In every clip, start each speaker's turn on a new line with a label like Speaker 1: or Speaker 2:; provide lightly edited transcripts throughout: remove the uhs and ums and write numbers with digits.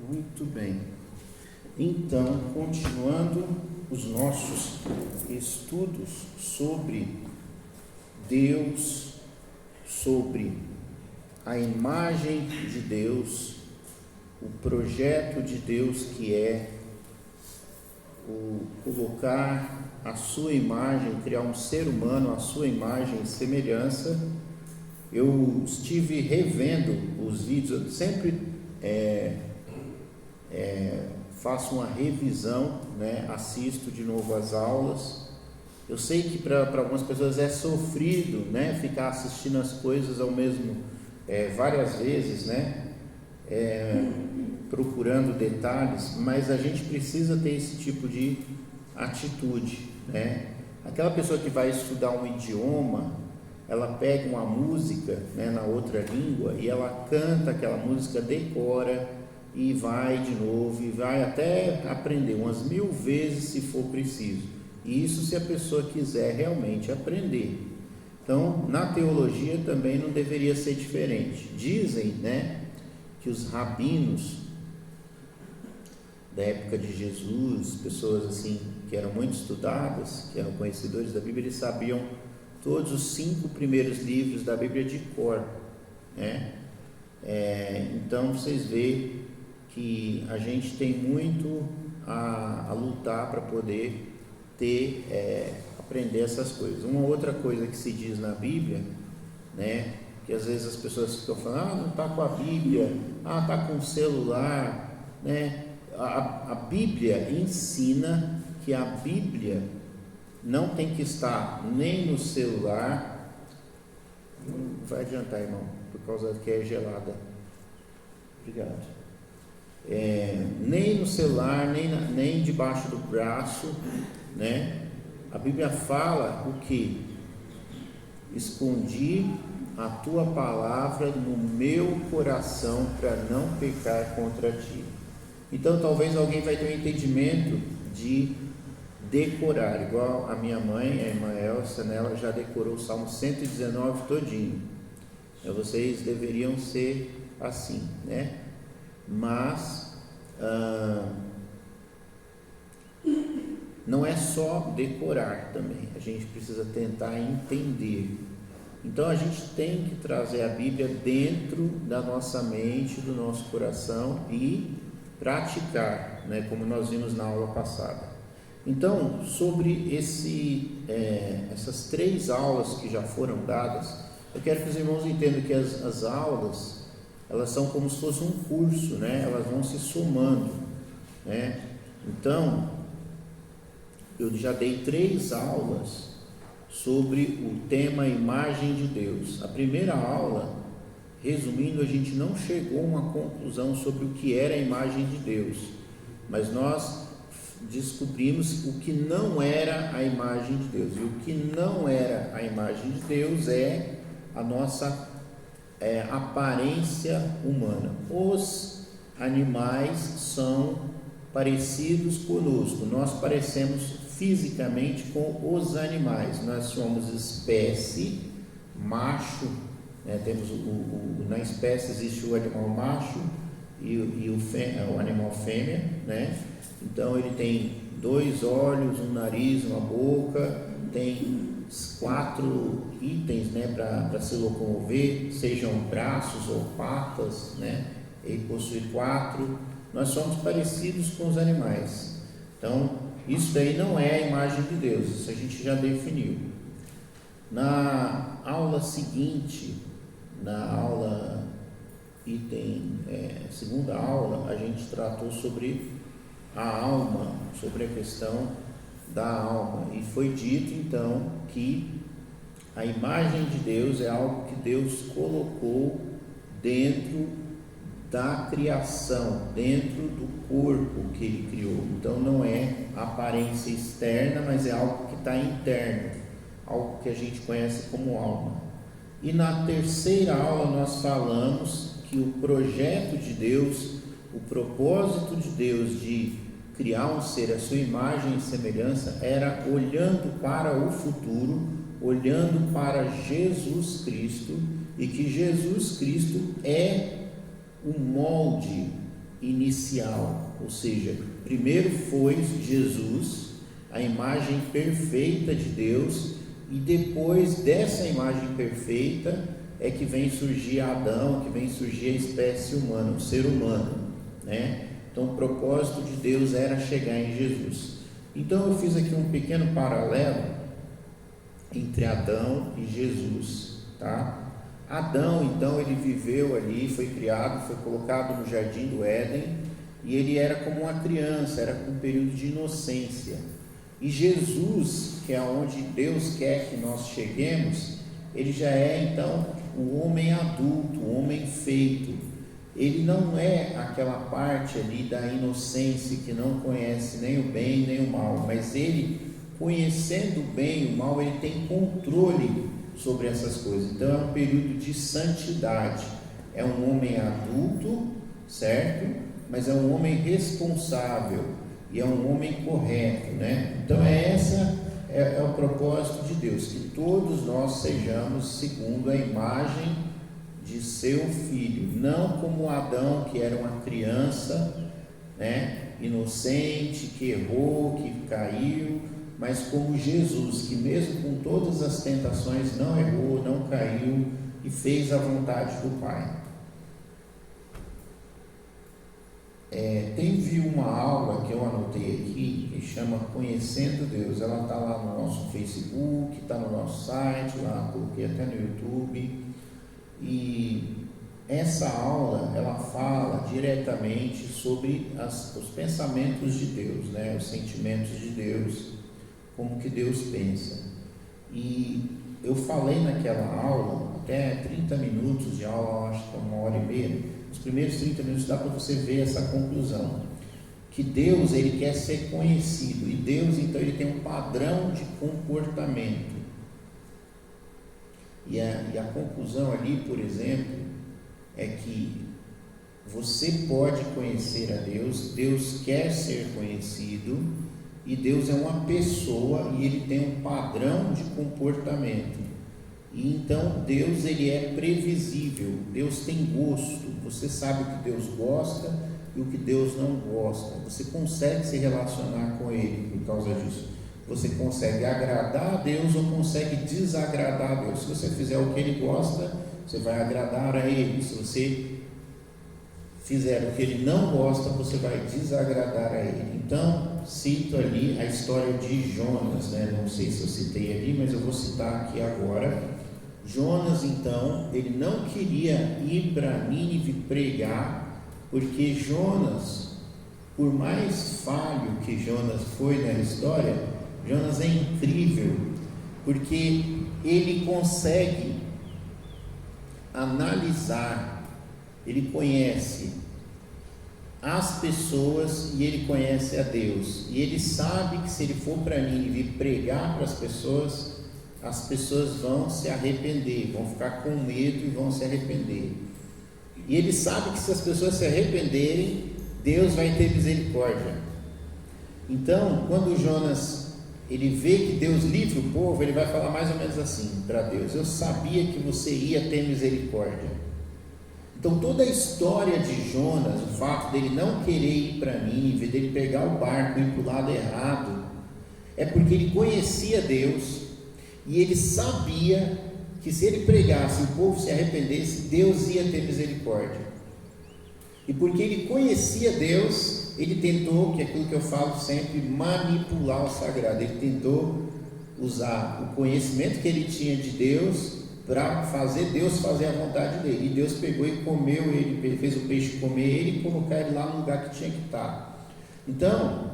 Speaker 1: Muito bem. Então, continuando os nossos estudos sobre Deus, sobre a imagem de Deus, o projeto de Deus que é o colocar a sua imagem, criar um ser humano à sua imagem e semelhança. Eu estive revendo os vídeos, eu sempre faço uma revisão, né? Assisto de novo as aulas. Eu sei que para algumas pessoas é sofrido, né? Ficar assistindo as coisas ao mesmo várias vezes, né? Procurando detalhes, mas a gente precisa ter esse tipo de atitude, né? Aquela pessoa que vai estudar um idioma, ela pega uma música, né, na outra língua e ela canta aquela música, decora e vai de novo e vai até aprender umas 1000 vezes se for preciso. E isso se a pessoa quiser realmente aprender. Então, na teologia também não deveria ser diferente. Dizem, né, que os rabinos da época de Jesus, pessoas assim que eram muito estudadas, que eram conhecedores da Bíblia, eles sabiam todos os 5 primeiros livros da Bíblia de cor, né? Então vocês veem que a gente tem muito a lutar para poder aprender essas coisas. Uma outra coisa que se diz na Bíblia, né, que às vezes as pessoas ficam falando, não está com a Bíblia, está com o celular, né? A Bíblia ensina que a Bíblia não tem que estar nem no celular, não vai adiantar, irmão, por causa que é gelada, obrigado, nem no celular, nem debaixo do braço, né? A Bíblia fala o que? Escondi a tua palavra no meu coração para não pecar contra ti. Então talvez alguém vai ter um entendimento de decorar, igual a minha mãe, a irmã Elsa, né, ela já decorou o Salmo 119 todinho. Então, vocês deveriam ser assim, né? Mas não é só decorar também, a gente precisa tentar entender. Então a gente tem que trazer a Bíblia dentro da nossa mente, do nosso coração e praticar, né, como nós vimos na aula passada. Então, sobre essas 3 aulas que já foram dadas, eu quero que os irmãos entendam que as aulas, elas são como se fosse um curso, né? Elas vão se somando, né? Então, eu já dei 3 aulas sobre o tema imagem de Deus. A primeira aula, resumindo, a gente não chegou a uma conclusão sobre o que era a imagem de Deus, mas nós descobrimos o que não era a imagem de Deus. E o que não era a imagem de Deus é a nossa aparência humana. Os animais são parecidos conosco, nós parecemos fisicamente com os animais, nós somos espécie, macho, né? Temos na espécie existe o animal macho e o animal fêmea, né? Então ele tem 2 olhos, um nariz, uma boca, tem 4 itens, né, para se locomover, sejam braços ou patas, né? Ele possui 4. Nós somos parecidos com os animais. Então isso daí não é a imagem de Deus, isso a gente já definiu. Na aula seguinte, na aula segunda aula, a gente tratou sobre a alma, sobre a questão da alma, e foi dito então que a imagem de Deus é algo que Deus colocou dentro da criação, dentro do corpo que Ele criou. Então não é aparência externa, mas é algo que está interno, algo que a gente conhece como alma. E na terceira aula nós falamos que o projeto de Deus, o propósito de Deus de criar um ser à sua imagem e semelhança era olhando para o futuro, olhando para Jesus Cristo, e que Jesus Cristo é o molde inicial, ou seja, primeiro foi Jesus, a imagem perfeita de Deus, e depois dessa imagem perfeita é que vem surgir Adão, que vem surgir a espécie humana, o ser humano, né? Então o propósito de Deus era chegar em Jesus. Então eu fiz aqui um pequeno paralelo entre Adão e Jesus, tá? Adão, então, ele viveu ali, foi criado, foi colocado no jardim do Éden, e ele era como uma criança, era com um período de inocência. E Jesus, que é onde Deus quer que nós cheguemos, ele já é então o homem adulto, o homem feito. Ele não é aquela parte ali da inocência que não conhece nem o bem nem o mal, mas ele, conhecendo o bem e o mal, ele tem controle sobre essas coisas. Então é um período de santidade, é um homem adulto, certo? Mas é um homem responsável e é um homem correto, né? Então é o propósito de Deus, que todos nós sejamos segundo a imagem de seu filho, não como Adão, que era uma criança, né, inocente, que errou, que caiu, mas como Jesus, que mesmo com todas as tentações não errou, não caiu e fez a vontade do Pai. Teve uma aula que eu anotei aqui, que chama Conhecendo Deus. Ela está lá no nosso Facebook, está no nosso site, lá coloquei até no YouTube. E essa aula, ela fala diretamente sobre os pensamentos de Deus, né? Os sentimentos de Deus, como que Deus pensa. E eu falei naquela aula, até 30 minutos de aula, acho que é 1h30, os primeiros 30 minutos dá para você ver essa conclusão, que Deus, ele quer ser conhecido, e Deus, então, ele tem um padrão de comportamento. E a conclusão ali, por exemplo, é que você pode conhecer a Deus, Deus quer ser conhecido, e Deus é uma pessoa e ele tem um padrão de comportamento. E então Deus, ele é previsível, Deus tem gosto, você sabe o que Deus gosta e o que Deus não gosta, você consegue se relacionar com ele por causa disso. Você consegue agradar a Deus ou consegue desagradar a Deus. Se você fizer o que ele gosta, você vai agradar a ele. Se você fizer o que ele não gosta, você vai desagradar a ele. Então, cito ali a história de Jonas, né? Não sei se eu citei ali, mas eu vou citar aqui agora. Jonas, então, ele não queria ir para Nínive pregar, porque Jonas, por mais falho que Jonas foi na história, Jonas é incrível, porque ele consegue analisar, ele conhece as pessoas e ele conhece a Deus, e ele sabe que se ele for para Nínive pregar para as pessoas vão se arrepender, vão ficar com medo e vão se arrepender, e ele sabe que se as pessoas se arrependerem, Deus vai ter misericórdia. Então, quando Jonas ele vê que Deus livra o povo, ele vai falar mais ou menos assim para Deus: eu sabia que você ia ter misericórdia. Então toda a história de Jonas, o fato dele não querer ir para Nínive, dele pegar o barco e ir para o lado errado, é porque ele conhecia Deus e ele sabia que se ele pregasse e o povo se arrependesse, Deus ia ter misericórdia. E porque ele conhecia Deus, ele tentou, que é aquilo que eu falo sempre, manipular o sagrado. Ele tentou usar o conhecimento que ele tinha de Deus para fazer Deus fazer a vontade dele. E Deus pegou e comeu ele, fez o peixe comer ele e colocar ele lá no lugar que tinha que estar. Então,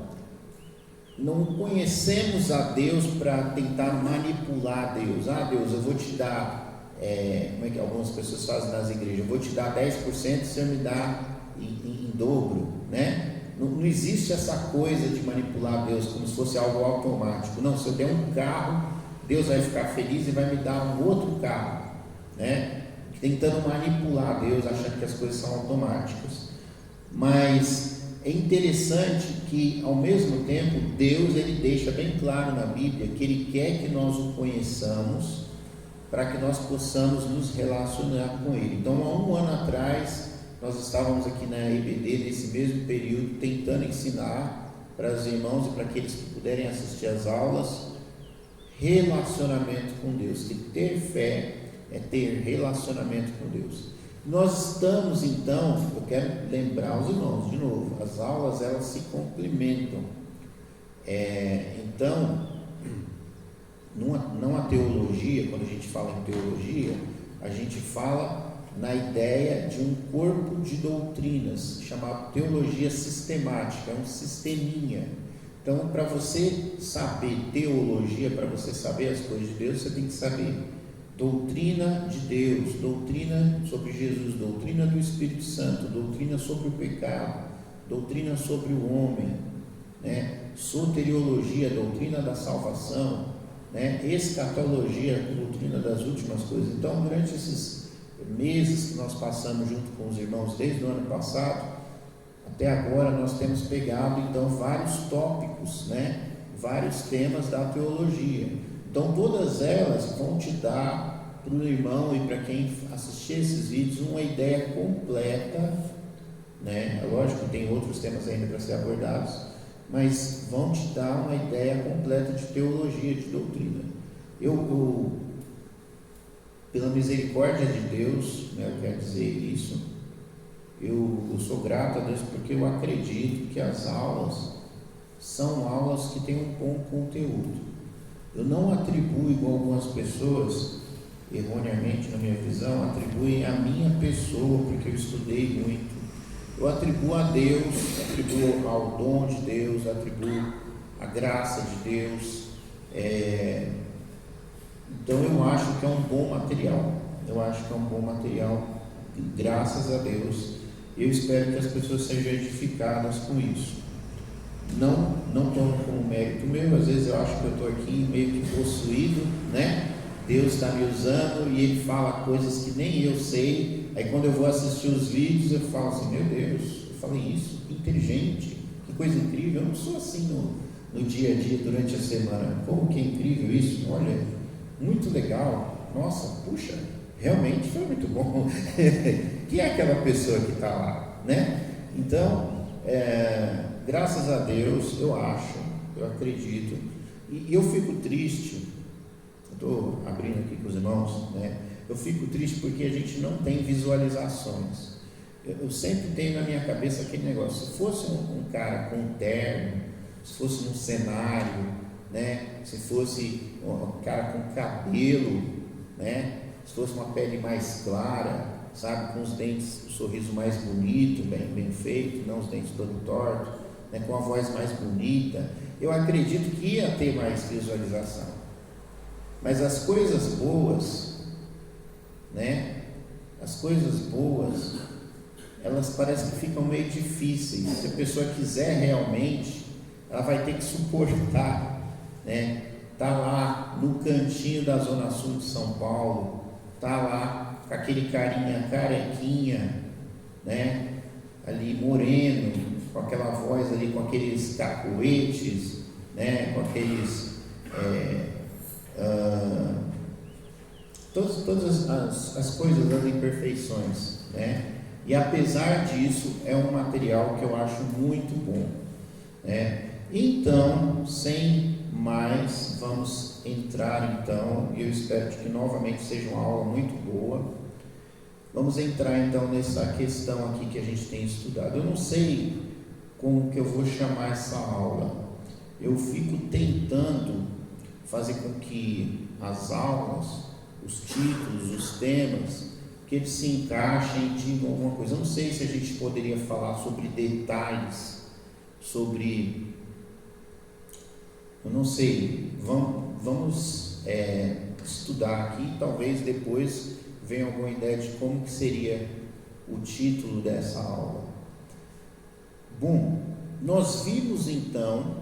Speaker 1: não conhecemos a Deus para tentar manipular Deus. Deus, eu vou te dar, como é que algumas pessoas fazem nas igrejas, eu vou te dar 10%, você me dá em dobro, né? Não existe essa coisa de manipular Deus como se fosse algo automático. Não, se eu der um carro, Deus vai ficar feliz e vai me dar um outro carro, né? Tentando manipular Deus, achando que as coisas são automáticas. Mas é interessante que, ao mesmo tempo, Deus, ele deixa bem claro na Bíblia que ele quer que nós o conheçamos para que nós possamos nos relacionar com ele. Então, há um ano atrás, nós estávamos aqui na IBD nesse mesmo período tentando ensinar para os irmãos e para aqueles que puderem assistir às aulas, relacionamento com Deus, que ter fé é ter relacionamento com Deus. Nós estamos então, eu quero lembrar os irmãos de novo, as aulas elas se complementam. Então, não a teologia, quando a gente fala em teologia, a gente fala na ideia de um corpo de doutrinas, chamado teologia sistemática, é um sisteminha. Então, para você saber teologia, para você saber as coisas de Deus, você tem que saber doutrina de Deus, doutrina sobre Jesus, doutrina do Espírito Santo, doutrina sobre o pecado, doutrina sobre o homem, né? Soteriologia, doutrina da salvação, né? Escatologia, doutrina das últimas coisas. Então, durante esses meses que nós passamos junto com os irmãos desde o ano passado até agora, nós temos pegado então vários tópicos, né? Vários temas da teologia. Então todas elas vão te dar para o irmão e para quem assistir esses vídeos uma ideia completa, né? É lógico que tem outros temas ainda para ser abordados, mas vão te dar uma ideia completa de teologia, de doutrina. Eu pela misericórdia de Deus, né, eu quero dizer isso, eu sou grato a Deus porque eu acredito que as aulas são aulas que têm um bom conteúdo. Eu não atribuo, igual algumas pessoas, erroneamente na minha visão, atribuem a minha pessoa, porque eu estudei muito. Eu atribuo a Deus, atribuo ao dom de Deus, atribuo a graça de Deus. Então eu acho que é um bom material. Eu acho que é um bom material, graças a Deus. Eu espero que as pessoas sejam edificadas com isso. Não tomo como mérito meu, às vezes eu acho que eu estou aqui meio que possuído, né? Deus está me usando e Ele fala coisas que nem eu sei. Aí quando eu vou assistir os vídeos, eu falo assim, meu Deus, eu falei isso, que inteligente, que coisa incrível. Eu não sou assim no dia a dia, durante a semana. Como que é incrível isso? Olha, muito legal, nossa, puxa, realmente foi muito bom. Quem é aquela pessoa que está lá, né? Então, graças a Deus, eu acho, eu acredito, e eu fico triste, estou abrindo aqui com os irmãos, né? Eu fico triste porque a gente não tem visualizações. Eu sempre tenho na minha cabeça aquele negócio, se fosse um cara com um terno, se fosse um cenário, né? Se fosse um cara com cabelo, né? Se fosse uma pele mais clara, sabe, com os dentes, o sorriso mais bonito, bem feito, não os dentes todo tortos, né? Com a voz mais bonita, eu acredito que ia ter mais visualização. Mas as coisas boas, né? As coisas boas, elas parecem que ficam meio difíceis. Se a pessoa quiser realmente, ela vai ter que suportar, né? Tá lá no cantinho da Zona Sul de São Paulo, tá lá com aquele carinha carequinha, né? Ali moreno, com aquela voz ali, com aqueles cacoetes, né? Com aqueles todas as coisas das imperfeições, né? E apesar disso, é um material que eu acho muito bom, né? Então, sem mais, vamos entrar então, e eu espero que novamente seja uma aula muito boa. Vamos entrar então nessa questão aqui que a gente tem estudado. Eu não sei como que eu vou chamar essa aula. Eu fico tentando fazer com que as aulas, os títulos, os temas, que eles se encaixem de alguma coisa. Eu não sei se a gente poderia falar sobre detalhes, sobre... Eu não sei, vamos estudar aqui, talvez depois venha alguma ideia de como que seria o título dessa aula. Bom, nós vimos então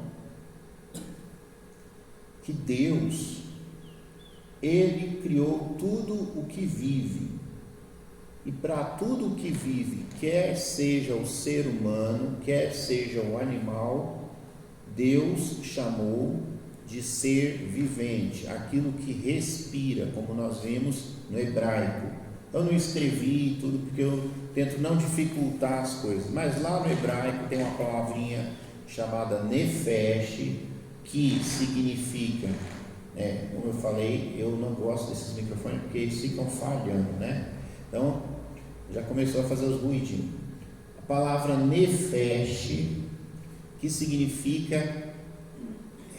Speaker 1: que Deus, Ele criou tudo o que vive, e para tudo o que vive, quer seja o ser humano, quer seja o animal, Deus chamou de ser vivente, aquilo que respira, como nós vimos no hebraico, Eu não escrevi tudo porque eu tento não dificultar as coisas, mas lá no hebraico tem uma palavrinha chamada nefesh, que significa, como eu falei, eu não gosto desses microfones porque eles ficam falhando, né? Então, já começou a fazer os ruidinhos. A palavra nefesh, que significa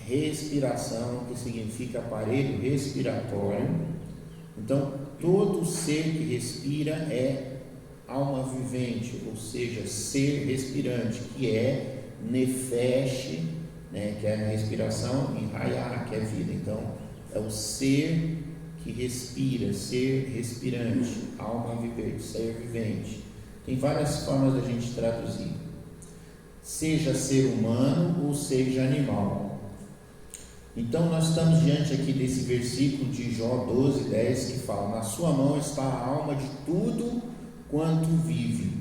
Speaker 1: respiração, que significa aparelho respiratório. Então, todo ser que respira é alma vivente, ou seja, ser respirante, que é nefesh, que é a respiração, e hayah, que é vida. Então, é o ser que respira, ser respirante, alma vivente, ser vivente. Tem várias formas da gente traduzir, seja ser humano ou seja animal. Então nós estamos diante aqui desse versículo de Jó 12:10, que fala: na sua mão está a alma de tudo quanto vive,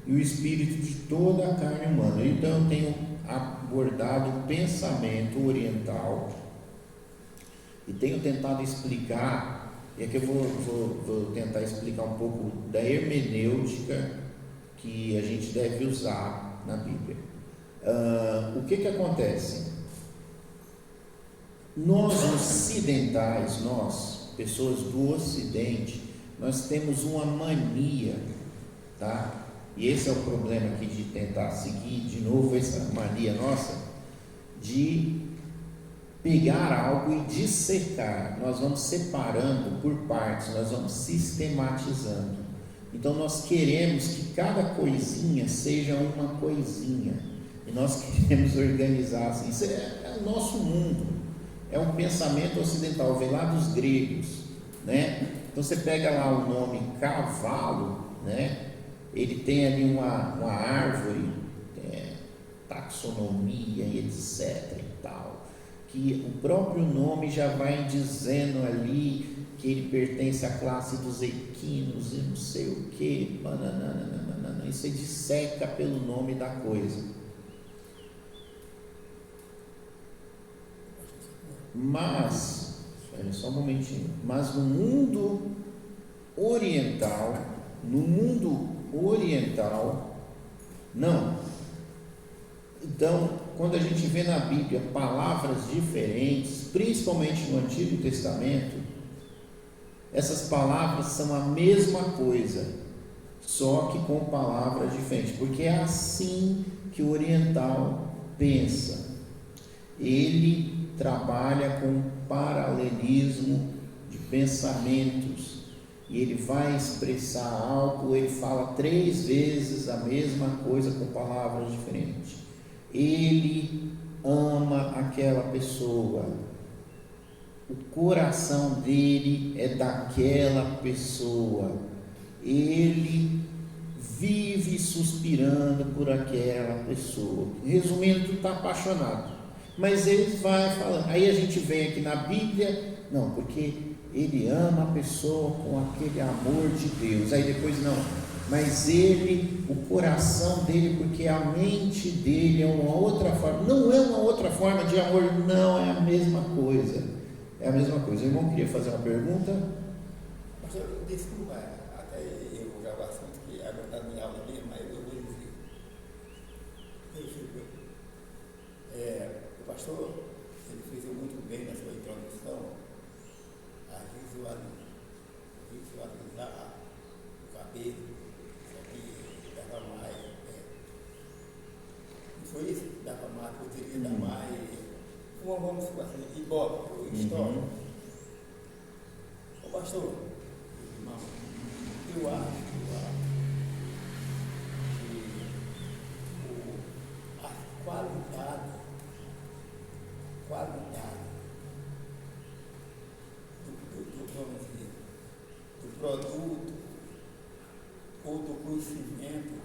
Speaker 1: e o espírito de toda a carne humana. Então eu tenho abordado o pensamento oriental e tenho tentado explicar, e aqui eu vou tentar explicar um pouco da hermenêutica que a gente deve usar na Bíblia. O que acontece? Nós ocidentais, nós, pessoas do Ocidente, nós temos uma mania, tá? E esse é o problema aqui de tentar seguir de novo essa mania nossa, de pegar algo e dissecar. Nós vamos separando por partes, nós vamos sistematizando. Então nós queremos que cada coisinha seja uma coisinha, e nós queremos organizar assim. Isso é o nosso mundo. É um pensamento ocidental, vem lá dos gregos, né? Então você pega lá o nome cavalo, né? Ele tem ali uma árvore, taxonomia e etc e tal, que o próprio nome já vai dizendo ali que ele pertence à classe dos equinos e não sei o que, e você disseca pelo nome da coisa. Mas, só um momentinho, mas no mundo oriental, não. Então, quando a gente vê na Bíblia palavras diferentes, principalmente no Antigo Testamento, essas palavras são a mesma coisa, só que com palavras diferentes, porque é assim que o oriental pensa. Ele trabalha com paralelismo de pensamentos, e ele vai expressar algo, ele fala 3 vezes a mesma coisa com palavras diferentes. Ele ama aquela pessoa, o coração dele é daquela pessoa, ele vive suspirando por aquela pessoa. Resumindo, está apaixonado. Mas ele vai falando, aí a gente vem aqui na Bíblia, não, porque ele ama a pessoa com aquele amor de Deus. Aí depois não, mas ele, o coração dele, porque a mente dele é uma outra forma. Não é uma outra forma de amor, não, é a mesma coisa. É a mesma coisa. O irmão queria fazer uma pergunta?
Speaker 2: Pastor, desculpa, até eu vou gravar assunto que agora está minha aula ali, mas eu vou dizer. O pastor, ele fez muito bem na sua introdução a visualizar o cabelo, isso aqui dava mais. Não foi isso? Dava mais, poderia dar mais. Vamos assim, ibope, história. Ô pastor, irmão, eu acho que a qualidade do produto ou do conhecimento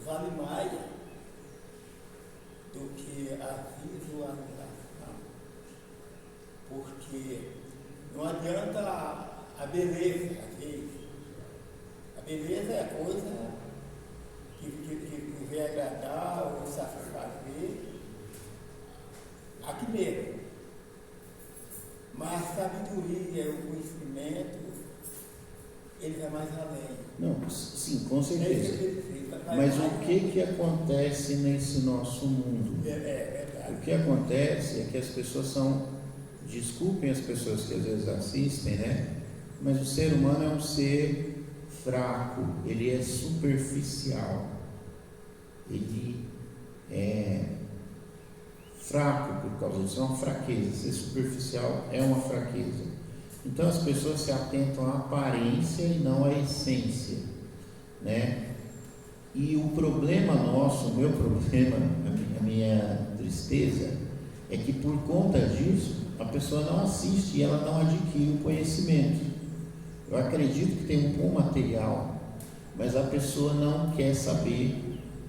Speaker 2: vale mais do que a visualização, porque não adianta a beleza, às vezes. A beleza é a coisa que vem agradar ou satisfazer aqui mesmo. Mas a sabedoria, o conhecimento, mais além.
Speaker 1: Não, sim, com
Speaker 2: É isso que
Speaker 1: certeza.
Speaker 2: ele fez, vai
Speaker 1: Mas
Speaker 2: mais
Speaker 1: o que acontece nesse nosso mundo?
Speaker 2: É verdade.
Speaker 1: O que acontece é que as pessoas são, desculpem as pessoas que às vezes assistem, né? Mas o ser humano é um ser fraco, ele é superficial, ele é fraco por causa disso, é uma fraqueza. Ser superficial é uma fraqueza. Então as pessoas se atentam à aparência e não à essência, né? E o problema nosso, o meu problema, a minha tristeza, é que por conta disso, a pessoa não assiste e ela não adquire o conhecimento. Eu acredito que tem um bom material, mas a pessoa não quer saber,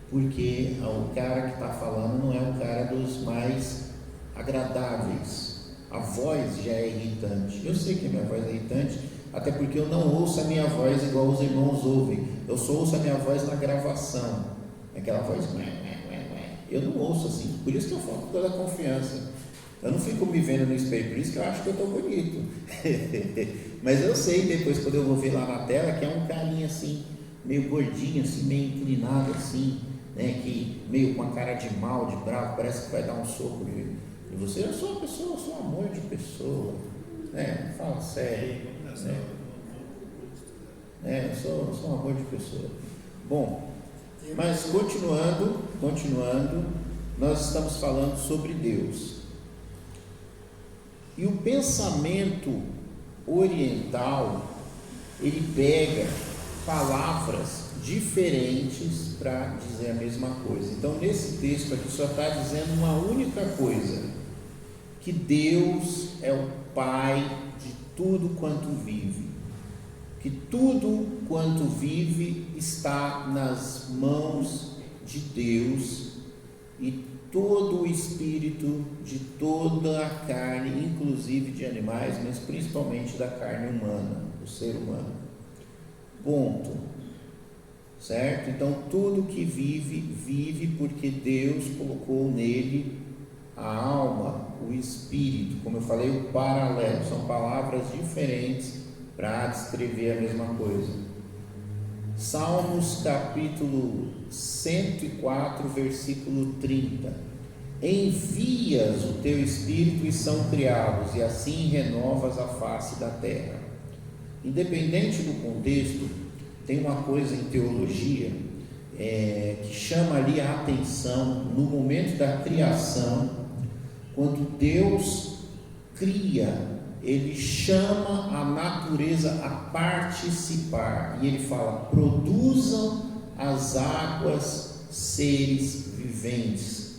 Speaker 1: porque o cara que está falando não é o cara dos mais agradáveis. A voz já é irritante. Eu sei que a minha voz é irritante, até porque eu não ouço a minha voz igual os irmãos ouvem. Eu só ouço a minha voz na gravação, aquela voz. Eu não ouço assim, por isso que eu falo com toda a confiança. Eu não fico me vendo no espelho, por isso que eu acho que eu estou bonito. Mas eu sei depois, quando eu vou ver lá na tela, que é um carinha assim, meio gordinho, assim, meio inclinado assim, né, que meio com a cara de mal, de bravo, parece que vai dar um soco de você. Eu sou uma pessoa, eu sou um amor de pessoa, né? Fala sério, né? Eu sou um amor de pessoa. Bom, mas continuando, nós estamos falando sobre Deus. E o pensamento oriental, ele pega palavras diferentes para dizer a mesma coisa. Então, nesse texto aqui só está dizendo uma única coisa: que Deus é o Pai de tudo quanto vive, que tudo quanto vive está nas mãos de Deus, e todo o espírito de toda a carne, inclusive de animais, mas principalmente da carne humana, do ser humano. Ponto. Certo? Então, tudo que vive, vive porque Deus colocou nele a alma, o espírito. Como eu falei, o paralelo, são palavras diferentes para descrever a mesma coisa. Salmos capítulo 104, versículo 30. Envias o teu espírito e são criados, e assim renovas a face da terra. Independente do contexto, tem uma coisa em teologia que chama ali a atenção no momento da criação. Quando Deus cria, Ele chama a natureza a participar, e Ele fala: produzam as águas seres viventes,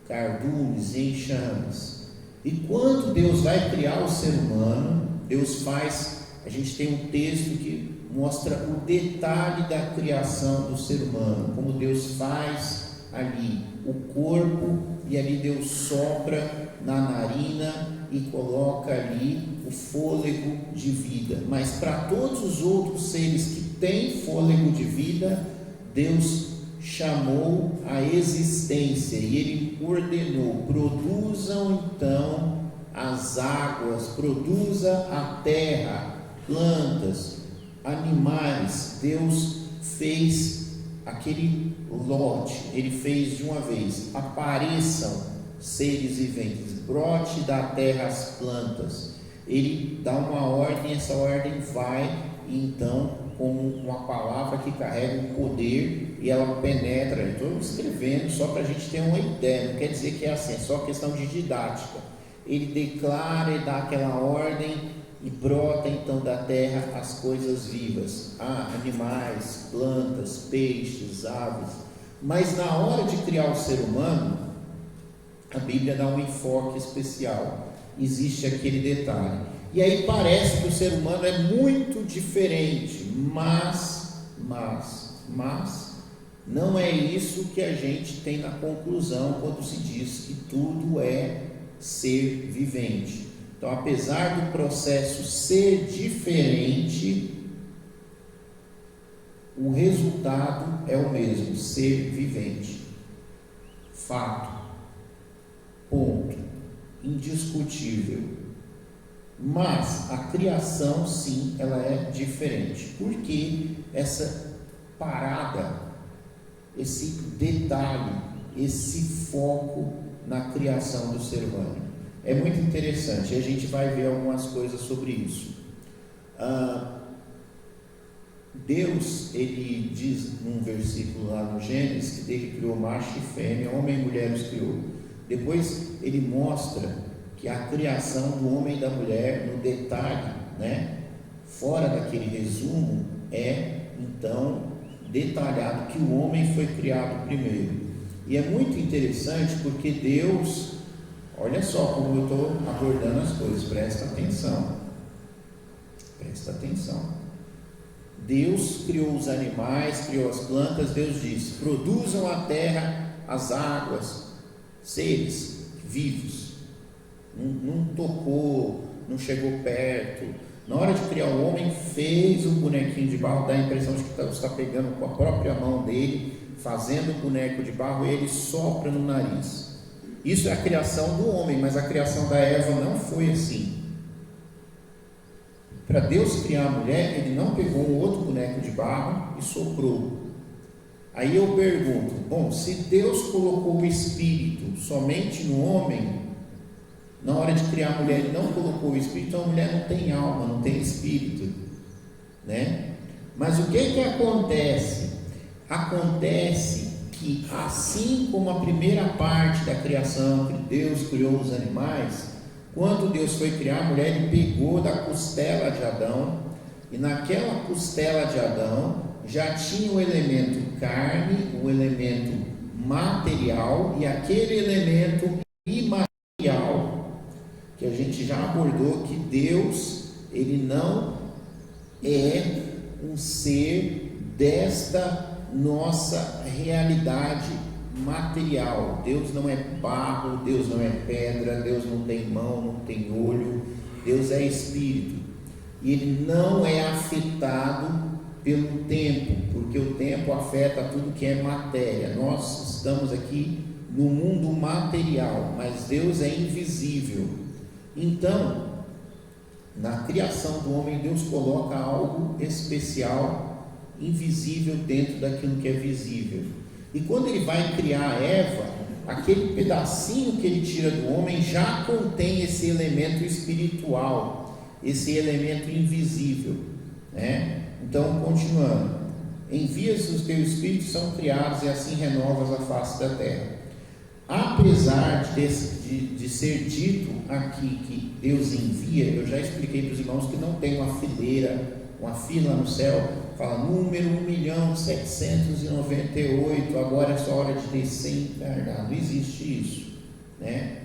Speaker 1: cardumes e enxames. E quando Deus vai criar o ser humano, Deus faz, a gente tem um texto que mostra o detalhe da criação do ser humano, como Deus faz ali o corpo, e ali Deus sopra na narina e coloca ali o fôlego de vida. Mas para todos os outros seres que têm fôlego de vida, Deus chamou a existência e Ele ordenou: produzam então as águas, produza a terra, plantas, animais. Deus fez aquele lote, Ele fez de uma vez: apareçam seres viventes, brote da terra as plantas. Ele dá uma ordem, essa ordem vai, e então, como uma palavra que carrega um poder, e ela penetra. Estou escrevendo só para a gente ter uma ideia, não quer dizer que é assim, é só questão de didática. Ele declara e dá aquela ordem, e brota então da terra as coisas vivas, animais, plantas, peixes, aves. Mas na hora de criar o ser humano, a Bíblia dá um enfoque especial, existe aquele detalhe, e aí parece que o ser humano é muito diferente, mas não é isso que a gente tem na conclusão quando se diz que tudo é ser vivente. Então, apesar do processo ser diferente, o resultado é o mesmo: ser vivente. Fato. Ponto. Indiscutível. Mas a criação, sim, ela é diferente. Por que essa parada, esse detalhe, esse foco na criação do ser humano? É muito interessante, e a gente vai ver algumas coisas sobre isso. Deus, ele diz num versículo lá no Gênesis, que ele criou macho e fêmea, homem e mulher os criou. Depois ele mostra que a criação do homem e da mulher, no detalhe, né, fora daquele resumo, é então detalhado que o homem foi criado primeiro. E é muito interessante porque Deus, olha só como eu estou abordando as coisas, presta atenção. Deus criou os animais, criou as plantas. Deus disse: produzam a terra, as águas, seres vivos. Não tocou, não chegou perto. Na hora de criar o homem, fez um bonequinho de barro. Dá a impressão de que Deus está pegando com a própria mão dele, fazendo o boneco de barro, e ele sopra no nariz. Isso é a criação do homem, mas a criação da Eva não foi assim. Para Deus criar a mulher, ele não pegou um outro boneco de barro e soprou. Aí eu pergunto, bom, se Deus colocou o espírito somente no homem, na hora de criar a mulher ele não colocou o espírito, então a mulher não tem alma, não tem espírito, né? Mas o que acontece? Acontece que assim como a primeira parte da criação, que Deus criou os animais, quando Deus foi criar a mulher, ele pegou da costela de Adão, e naquela costela de Adão já tinha o elemento carne, o elemento material e aquele elemento imaterial, que a gente já abordou, que Deus, ele não é um ser desta nossa realidade material. Deus não é barro, Deus não é pedra, Deus não tem mão, não tem olho. Deus é espírito, e ele não é afetado pelo tempo, porque o tempo afeta tudo que é matéria. Nós estamos aqui no mundo material, mas Deus é invisível. Então, na criação do homem, Deus coloca algo especial, invisível, dentro daquilo que é visível. E quando ele vai criar Eva, aquele pedacinho que ele tira do homem já contém esse elemento espiritual, esse elemento invisível, né? Então, continuando: envias os teus espíritos, são criados, e assim renovas a face da terra. Apesar de ser dito aqui que Deus envia, eu já expliquei para os irmãos que não tem uma fileira, uma fila no céu, fala número 1.798, agora é só hora de descer encarnar. Não existe isso, né?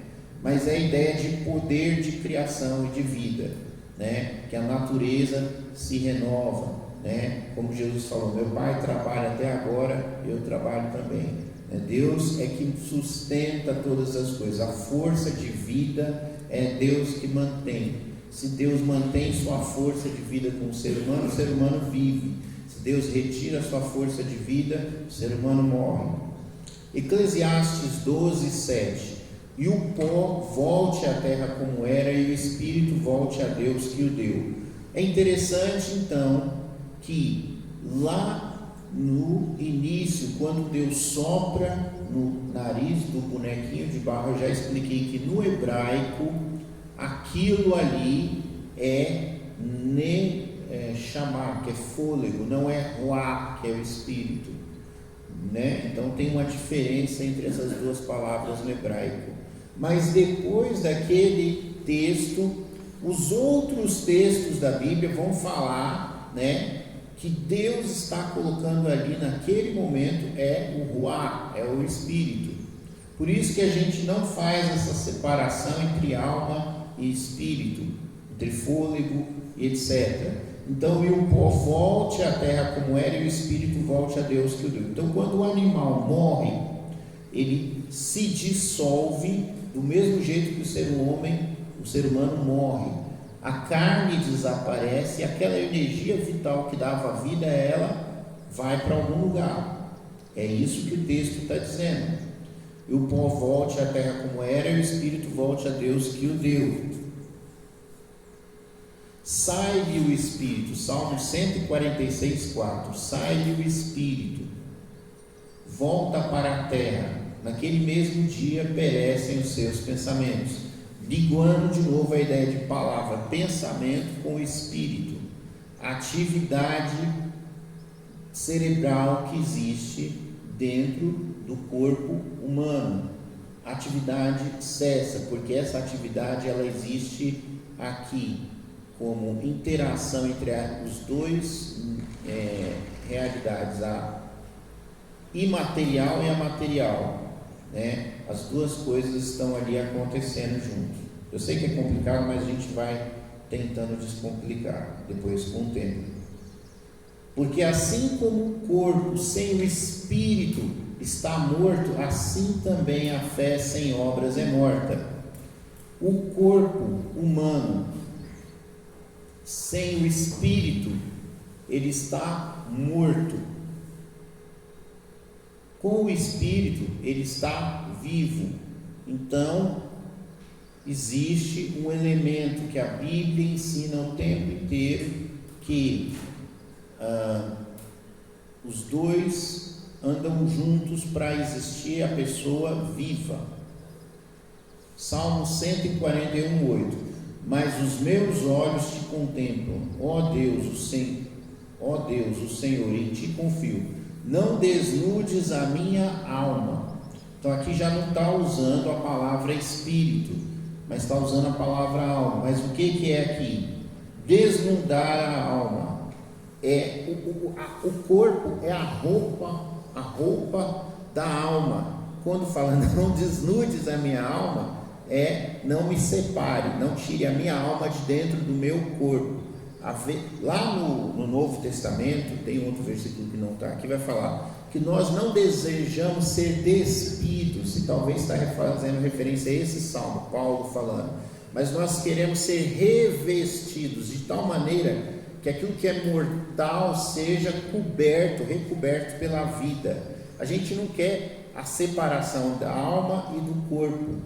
Speaker 1: Mas é a ideia de poder de criação e de vida, né? Que a natureza se renova, né? Como Jesus falou: meu Pai trabalha até agora, eu trabalho também. Deus é que sustenta todas as coisas. A força de vida é Deus que mantém. Se Deus mantém sua força de vida com o ser humano vive. Se Deus retira a sua força de vida, o ser humano morre. Eclesiastes 12:7: e o pó volte à terra como era, e o espírito volte a Deus que o deu. É interessante então que lá no início, quando Deus sopra no nariz do bonequinho de barro, eu já expliquei que no hebraico aquilo ali é chamar, que é fôlego, não é ruá, que é o espírito, né? Então tem uma diferença entre essas duas palavras no hebraico. Mas depois daquele texto, os outros textos da Bíblia vão falar, né, que Deus está colocando ali naquele momento é o ruá, é o espírito. Por isso que a gente não faz essa separação entre alma e espírito, entre fôlego e etc. Então, e o pó volte à terra como era, e o espírito volte a Deus que o deu. Então, quando o animal morre, ele se dissolve do mesmo jeito que o ser humano morre. A carne desaparece, e aquela energia vital que dava vida a ela vai para algum lugar. É isso que o texto está dizendo. E o pó volte à terra como era, e o espírito volte a Deus que o deu. sai-lhe o espírito, Salmo 146, 4, sai-lhe o espírito, volta para a terra, naquele mesmo dia perecem os seus pensamentos, ligando de novo a ideia de palavra, pensamento com o espírito, atividade cerebral que existe dentro do corpo humano. A atividade cessa, porque essa atividade ela existe aqui como interação entre os dois realidades, a imaterial e a material, né? As duas coisas estão ali acontecendo juntos. Eu sei que é complicado, mas a gente vai tentando descomplicar depois com o tempo. Porque assim como o corpo sem o espírito está morto, assim também a fé sem obras é morta. O corpo humano sem o espírito, ele está morto. Com o espírito, ele está vivo. Então, existe um elemento que a Bíblia ensina o tempo inteiro, que os dois andam juntos para existir a pessoa viva. Salmo 141, 8. Mas os meus olhos te contemplam, ó Deus, o Senhor, em ti confio. Não desnudes a minha alma. Então aqui já não está usando a palavra espírito, mas está usando a palavra alma. Mas o que é aqui? Desnudar a alma. O corpo é a roupa da alma. Quando fala não desnudes a minha alma, não me separe, não tire a minha alma de dentro do meu corpo. Lá no Novo Testamento, tem outro versículo que não está aqui, vai falar que nós não desejamos ser despidos, e talvez está fazendo referência a esse salmo, Paulo falando, mas nós queremos ser revestidos de tal maneira que aquilo que é mortal seja recoberto pela vida. A gente não quer a separação da alma e do corpo,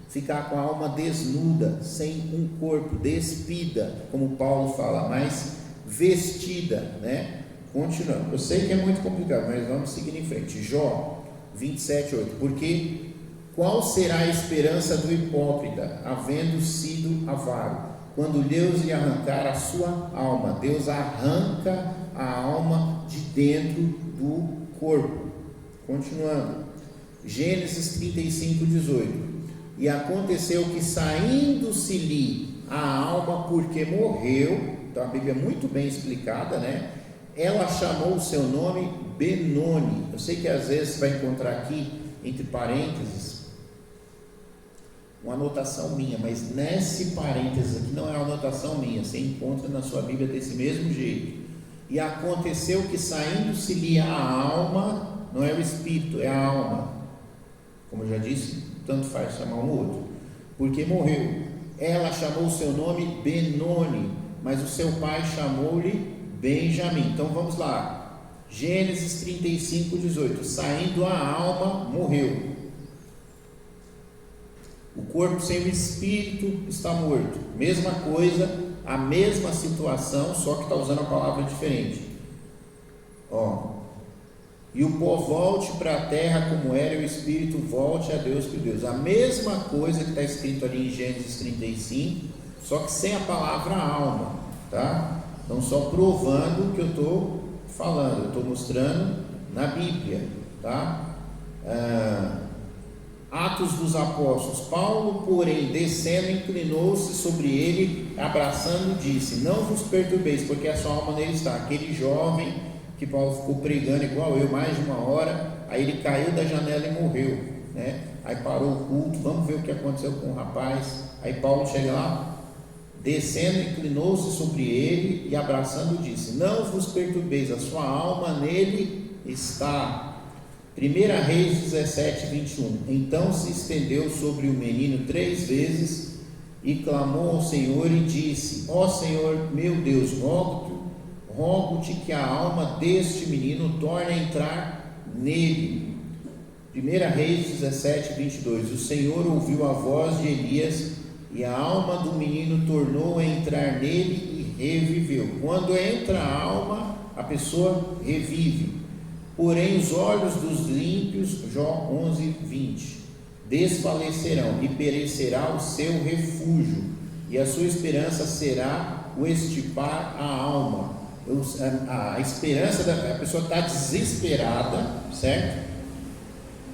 Speaker 1: ficar com a alma desnuda, sem um corpo, despida, como Paulo fala, mas vestida, né? Continuando, eu sei que é muito complicado, mas vamos seguir em frente. Jó 27, 8. Porque qual será a esperança do hipócrita, havendo sido avaro, quando Deus lhe arrancar a sua alma? Deus arranca a alma de dentro do corpo. Continuando, Gênesis 35, 18. E aconteceu que, saindo-se-lhe a alma porque morreu, então a Bíblia é muito bem explicada, né? Ela chamou o seu nome Benoni. Eu sei que às vezes você vai encontrar aqui, entre parênteses, uma anotação minha, mas nesse parênteses aqui não é uma anotação minha, você encontra na sua Bíblia desse mesmo jeito. E aconteceu que, saindo-se-lhe a alma, não é o espírito, é a alma, como eu já disse, tanto faz chamar um outro, porque morreu. Ela chamou o seu nome Benoni, mas o seu pai chamou-lhe Benjamim. Então vamos lá, Gênesis 35, 18. Saindo a alma, morreu. O corpo sem o espírito está morto. Mesma coisa, a mesma situação, só que está usando a palavra diferente. E o pó volte para a terra como era, e o espírito volte a Deus que Deus. A mesma coisa que está escrito ali em Gênesis 35, só que sem a palavra alma, tá? Então só provando o que eu estou falando, eu estou mostrando na Bíblia, tá? Atos dos Apóstolos. Paulo, porém, descendo, inclinou-se sobre ele, abraçando, disse: não vos perturbeis, porque a sua alma nele está. Aquele jovem que Paulo ficou pregando igual eu, mais de uma hora, aí ele caiu da janela e morreu, né? Aí parou o culto, vamos ver o que aconteceu com o rapaz. Aí Paulo chega lá, descendo, inclinou-se sobre ele e abraçando disse: não vos perturbeis, a sua alma nele está. 1 Reis 17, 21. Então se estendeu sobre o menino 3 vezes e clamou ao Senhor e disse: ó Senhor meu Deus, rogo-te que a alma deste menino torne a entrar nele. 1 Reis 17, 22. O Senhor ouviu a voz de Elias, e a alma do menino tornou a entrar nele, e reviveu. Quando entra a alma, a pessoa revive. Porém, os olhos dos ímpios, Jó 11:20, desfalecerão e perecerá o seu refúgio, e a sua esperança será o extirpar a alma. A esperança da pessoa está desesperada, certo?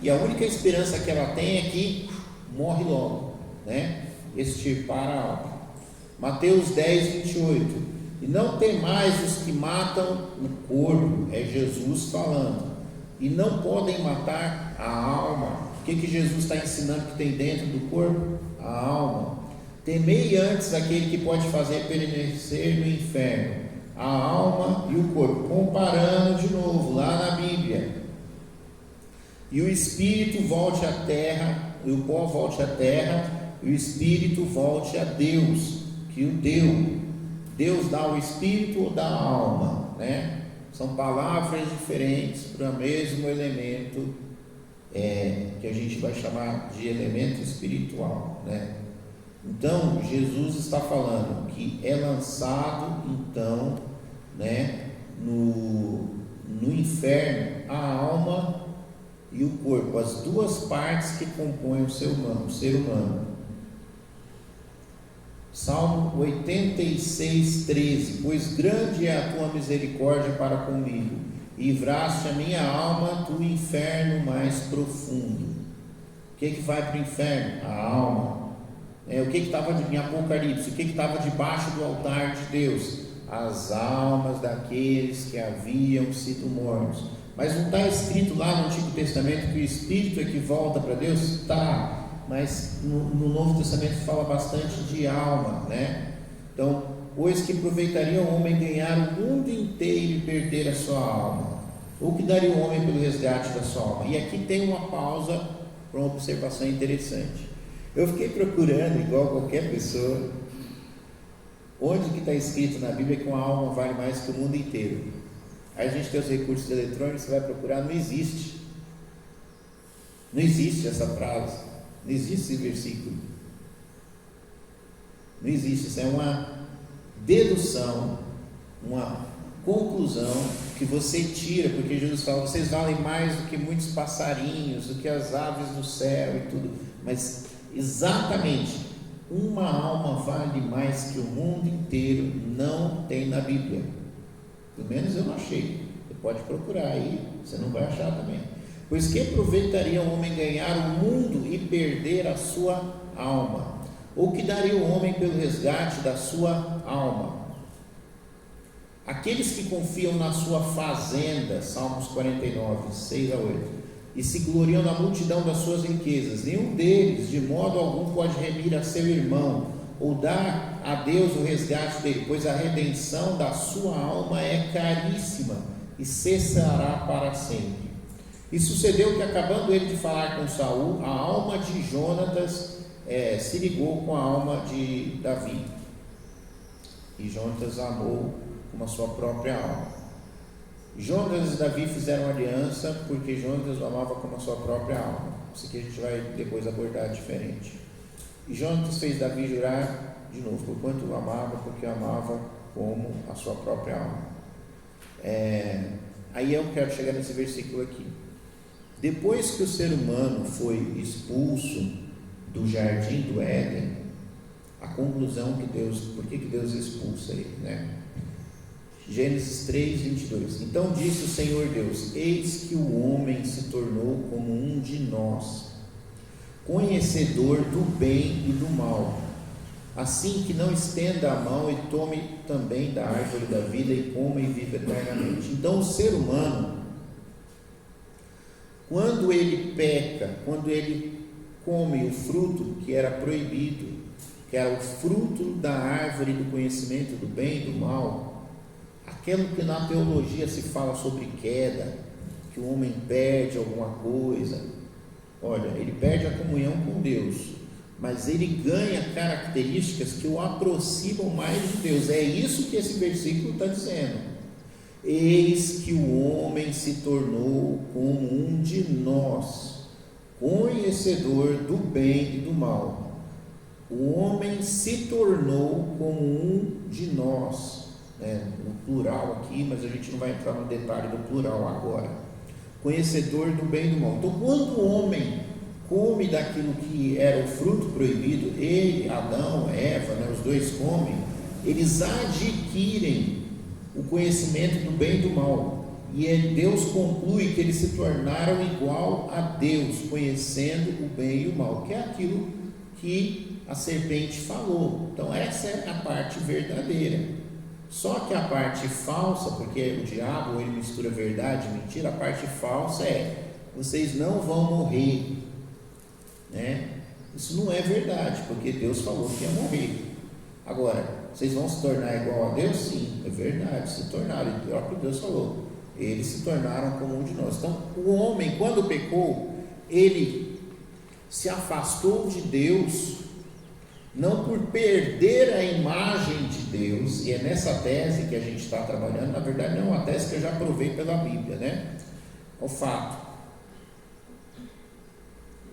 Speaker 1: E a única esperança que ela tem é que morre logo, né? Extirpar a alma. Mateus 10:28. E não temais os que matam o corpo, é Jesus falando, e não podem matar a alma. O que Jesus está ensinando que tem dentro do corpo? A alma. Temei antes aquele que pode fazer perecer no inferno a alma e o corpo, comparando de novo lá na Bíblia. E o espírito volte à terra, e o pó volte à terra, e o espírito volte a Deus, que o deu. Deus dá o espírito ou dá a alma, né? São palavras diferentes para o mesmo elemento, que a gente vai chamar de elemento espiritual, né? Então, Jesus está falando que é lançado, então, né, no inferno a alma e o corpo, as duas partes que compõem o ser humano. Salmo 86:13. Pois grande é a tua misericórdia para comigo, e livraste a minha alma do inferno mais profundo. O que vai para o inferno? A alma. O que estava em Apocalipse? O que estava debaixo do altar de Deus? As almas daqueles que haviam sido mortos. Mas não está escrito lá no Antigo Testamento que o Espírito é que volta para Deus? Está. Mas no Novo Testamento fala bastante de alma, né? Então, pois que aproveitaria o homem ganhar o mundo inteiro e perder a sua alma? Ou que daria o homem pelo resgate da sua alma? E aqui tem uma pausa para uma observação interessante. Eu fiquei procurando, igual qualquer pessoa, onde que está escrito na Bíblia que uma alma vale mais que o mundo inteiro. Aí a gente tem os recursos eletrônicos, você vai procurar, não existe. Não existe essa frase, não existe esse versículo. Não existe, isso é uma dedução, uma conclusão que você tira, porque Jesus fala, vocês valem mais do que muitos passarinhos, do que as aves do céu e tudo, mas exatamente, uma alma vale mais que o mundo inteiro, não tem na Bíblia. Pelo menos eu não achei. Você pode procurar aí, você não vai achar também. Pois que aproveitaria o homem ganhar o mundo e perder a sua alma? Ou que daria o homem pelo resgate da sua alma? Aqueles que confiam na sua fazenda, Salmos 49, 6-8, e se gloriam na multidão das suas riquezas, nenhum deles de modo algum pode remir a seu irmão, ou dar a Deus o resgate dele, pois a redenção da sua alma é caríssima, e cessará para sempre. E sucedeu que, acabando ele de falar com Saul, a alma de Jonatas se ligou com a alma de Davi, e Jonatas amou como a sua própria alma. Jonatas e Davi fizeram aliança, porque Jonatas o amava como a sua própria alma. Isso aqui a gente vai depois abordar diferente. E Jonatas fez Davi jurar de novo, porquanto o amava, porque o amava como a sua própria alma. Aí eu quero chegar nesse versículo aqui. Depois que o ser humano foi expulso do jardim do Éden, a conclusão que Deus, por que Deus expulsa ele, né? Gênesis 3:22. Então disse o Senhor Deus: eis que o homem se tornou como um de nós, conhecedor do bem e do mal, assim que não estenda a mão e tome também da árvore da vida e coma e viva eternamente. Então o ser humano, quando ele peca, quando ele come o fruto que era proibido, que era o fruto da árvore do conhecimento do bem e do mal, aquilo que na teologia se fala sobre queda, que o homem perde alguma coisa, olha, ele perde a comunhão com Deus, mas ele ganha características que o aproximam mais de Deus. É isso que esse versículo está dizendo. Eis que o homem se tornou como um de nós, conhecedor do bem e do mal. O homem se tornou como um de nós, né? No plural aqui, mas a gente não vai entrar no detalhe do plural agora. Conhecedor do bem e do mal. Então, quando o homem come daquilo que era o fruto proibido, ele, Adão, Eva, né, os dois comem, eles adquirem o conhecimento do bem e do mal. E Deus conclui que eles se tornaram igual a Deus, conhecendo o bem e o mal, que é aquilo que a serpente falou. Então essa é a parte verdadeira. Só que a parte falsa, porque o diabo ele mistura verdade e mentira, a parte falsa é: vocês não vão morrer, né? Isso não é verdade, porque Deus falou que ia morrer. Agora, vocês vão se tornar igual a Deus? Sim, é verdade, se tornaram, o próprio Deus falou, eles se tornaram como um de nós. Então o homem, quando pecou, ele se afastou de Deus, não por perder a imagem de Deus, e é nessa tese que a gente está trabalhando. Na verdade não é uma tese que eu já provei pela Bíblia, né? É o fato.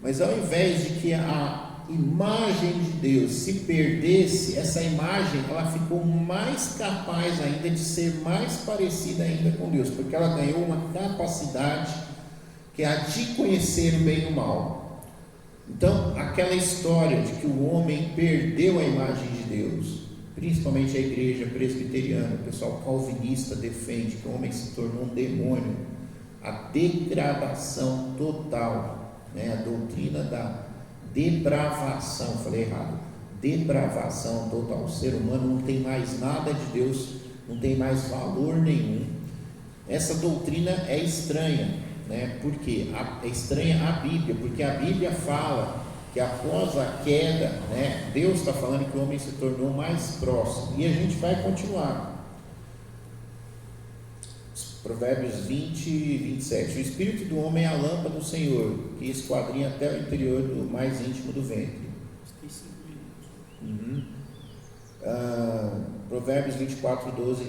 Speaker 1: Mas ao invés de que a imagem de Deus se perdesse, essa imagem ela ficou mais capaz ainda de ser mais parecida ainda com Deus, porque ela ganhou uma capacidade que é a de conhecer o bem e o mal. Então, aquela história de que o homem perdeu a imagem de Deus, principalmente a igreja presbiteriana, o pessoal calvinista defende que o homem se tornou um demônio, a degradação total, né? A doutrina da depravação, falei errado, depravação total, o ser humano não tem mais nada de Deus, não tem mais valor nenhum. Essa doutrina é estranha, né? Porque é estranha a Bíblia, porque a Bíblia fala que após a queda, né, Deus está falando que o homem se tornou mais próximo, e a gente vai continuar. Provérbios 20 e 27. O espírito do homem é a lâmpada do Senhor, que esquadrinha até o interior do mais íntimo do ventre. Provérbios 24, 12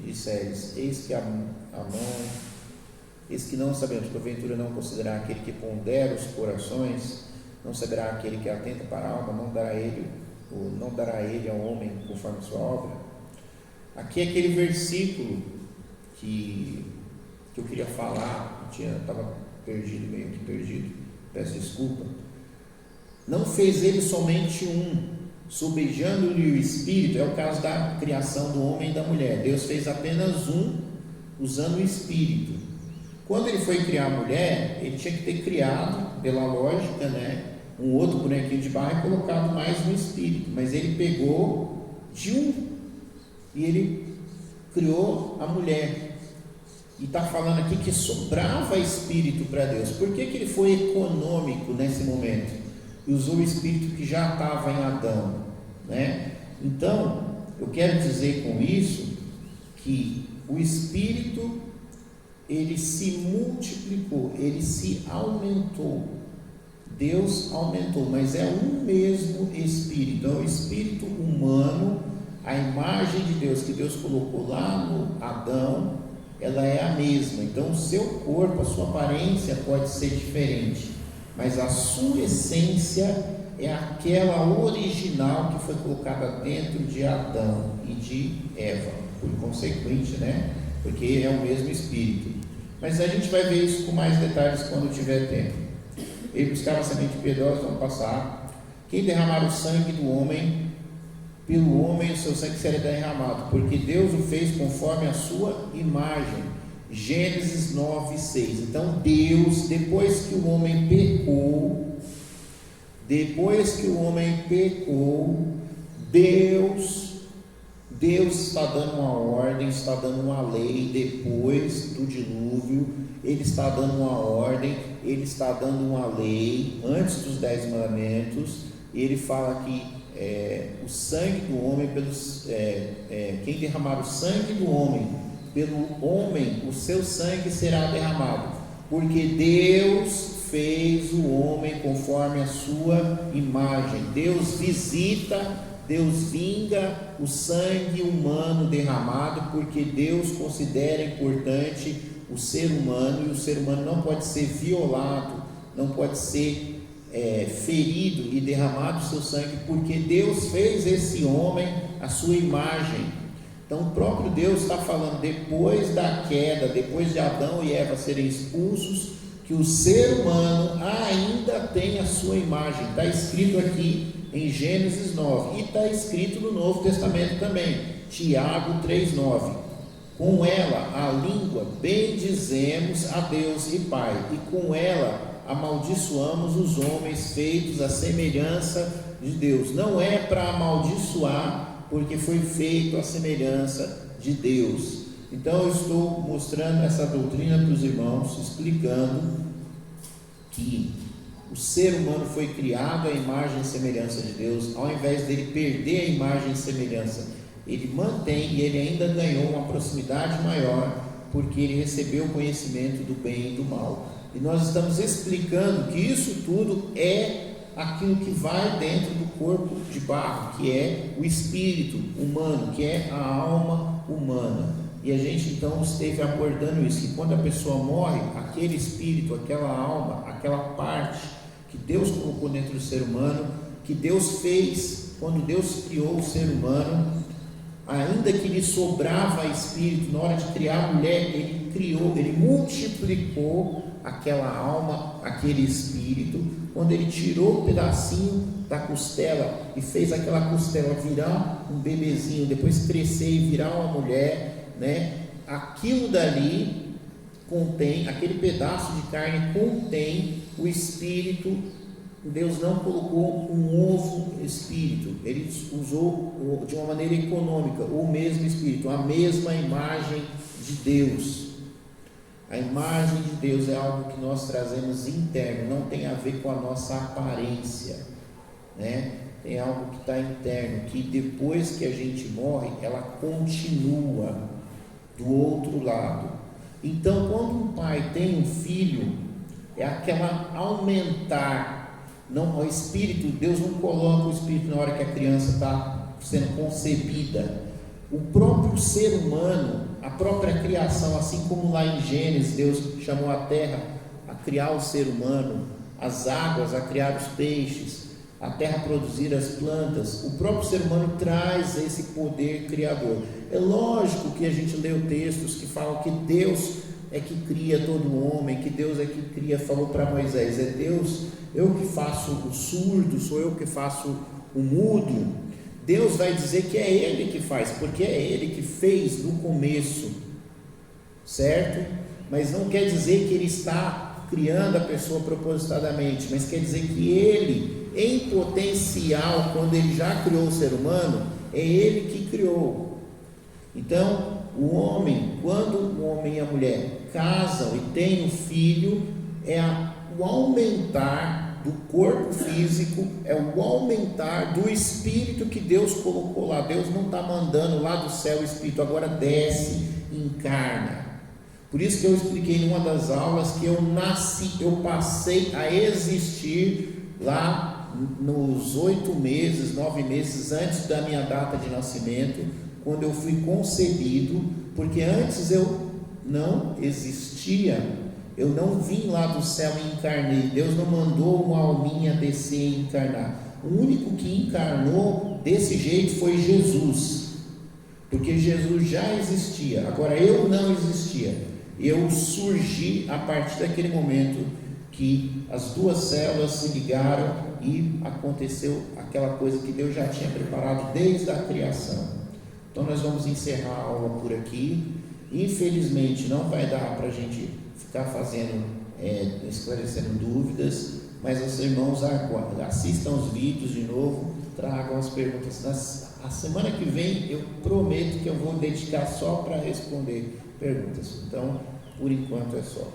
Speaker 1: disseres: eis que não sabemos, porventura não considerar aquele que pondera os corações, não saberá aquele que atenta para a alma, não dará ele ao homem conforme sua obra. Aqui é aquele versículo que eu queria falar, estava perdido, meio que perdido, peço desculpa. Não fez ele somente um, subejando-lhe o espírito. É o caso da criação do homem e da mulher. Deus fez apenas um, usando o espírito. Quando ele foi criar a mulher, ele tinha que ter criado, pela lógica, né, um outro bonequinho de barro e colocado mais no espírito, mas ele pegou de um e ele criou a mulher. E está falando aqui que sobrava espírito para Deus. Por que ele foi econômico nesse momento? E usou o espírito que já estava em Adão, né? Então, eu quero dizer com isso que o espírito ele se multiplicou, ele se aumentou. Deus aumentou, mas é um mesmo espírito. Então, o espírito humano, a imagem de Deus que Deus colocou lá no Adão, ela é a mesma. Então o seu corpo, a sua aparência pode ser diferente, mas a sua essência é aquela original que foi colocada dentro de Adão e de Eva, por consequente, né? Porque é o mesmo espírito. Mas a gente vai ver isso com mais detalhes quando tiver tempo. Ele buscava a semente piedosa, vamos passar. Quem derramar o sangue do homem, pelo homem o seu sangue será derramado, porque Deus o fez conforme a sua imagem. Gênesis 9:6. Então Deus, depois que o homem pecou, Deus está dando uma ordem, está dando uma lei. Depois do dilúvio, Ele está dando uma ordem, Ele está dando uma lei, antes dos 10 mandamentos, e Ele fala que o sangue do homem, quem derramar o sangue do homem, pelo homem, o seu sangue será derramado, porque Deus fez o homem conforme a sua imagem. Deus visita, Deus vinga o sangue humano derramado, porque Deus considera importante o ser humano, e o ser humano não pode ser violado, não pode ser ferido e derramado o seu sangue, porque Deus fez esse homem à sua imagem. Então o próprio Deus está falando, depois da queda, depois de Adão e Eva serem expulsos, que o ser humano ainda tem a sua imagem. Está escrito aqui em Gênesis 9, e está escrito no Novo Testamento também, Tiago 3,9. Com ela, a língua, bendizemos a Deus e Pai, e com ela amaldiçoamos os homens feitos à semelhança de Deus. Não é para amaldiçoar, porque foi feito à semelhança de Deus. Então eu estou mostrando essa doutrina para os irmãos, explicando que o ser humano foi criado à imagem e semelhança de Deus. Ao invés dele perder a imagem e semelhança, ele mantém, e ele ainda ganhou uma proximidade maior, porque ele recebeu o conhecimento do bem e do mal. E nós estamos explicando que isso tudo é aquilo que vai dentro do corpo de barro, que é o espírito humano, que é a alma humana. E a gente então esteve abordando isso, que quando a pessoa morre, aquele espírito, aquela alma, aquela parte que Deus colocou dentro do ser humano, que Deus fez quando Deus criou o ser humano, ainda que lhe sobrava espírito, na hora de criar a mulher, ele criou, ele multiplicou aquela alma, aquele espírito. Quando ele tirou um pedacinho da costela e fez aquela costela virar um bebezinho, depois crescer e virar uma mulher, né? Aquilo dali contém, aquele pedaço de carne contém o espírito. Deus não colocou um ovo espírito, ele usou de uma maneira econômica o mesmo espírito, a mesma imagem de Deus. A imagem de Deus é algo que nós trazemos interno, não tem a ver com a nossa aparência, né? Tem algo que está interno, que depois que a gente morre, ela continua do outro lado. Então, quando um pai tem um filho, é aquela aumentar, não, o espírito, Deus não coloca o espírito na hora que a criança está sendo concebida. O próprio ser humano, a própria criação, assim como lá em Gênesis, Deus chamou a terra a criar o ser humano, as águas a criar os peixes, a terra a produzir as plantas, o próprio ser humano traz esse poder criador. É lógico que a gente leu textos que falam que Deus é que cria todo homem, que Deus é que cria, falou para Moisés, é Deus, eu que faço o surdo, sou eu que faço o mudo. Deus vai dizer que é Ele que faz, porque é Ele que fez no começo, certo? Mas não quer dizer que Ele está criando a pessoa propositadamente, mas quer dizer que Ele, em potencial, quando Ele já criou o ser humano, é Ele que criou. Então, o homem, quando o homem e a mulher casam e têm um filho, é o aumentar do corpo físico, é o aumentar do espírito que Deus colocou lá. Deus não está mandando lá do céu o espírito, agora desce e encarna. Por isso que eu expliquei em uma das aulas que eu nasci, eu passei a existir lá nos 8 meses, 9 meses antes da minha data de nascimento, quando eu fui concebido, porque antes eu não existia. Eu não vim lá do céu e encarnei. Deus não mandou uma alminha descer e encarnar. O único que encarnou desse jeito foi Jesus, porque Jesus já existia, agora eu não existia. Eu surgi a partir daquele momento que as duas células se ligaram e aconteceu aquela coisa que Deus já tinha preparado desde a criação. Então nós vamos encerrar a aula por aqui. Infelizmente não vai dar para a gente ficar fazendo, esclarecendo dúvidas, mas os irmãos assistam os vídeos de novo, tragam as perguntas. A semana que vem eu prometo que eu vou dedicar só para responder perguntas. Então, por enquanto é só.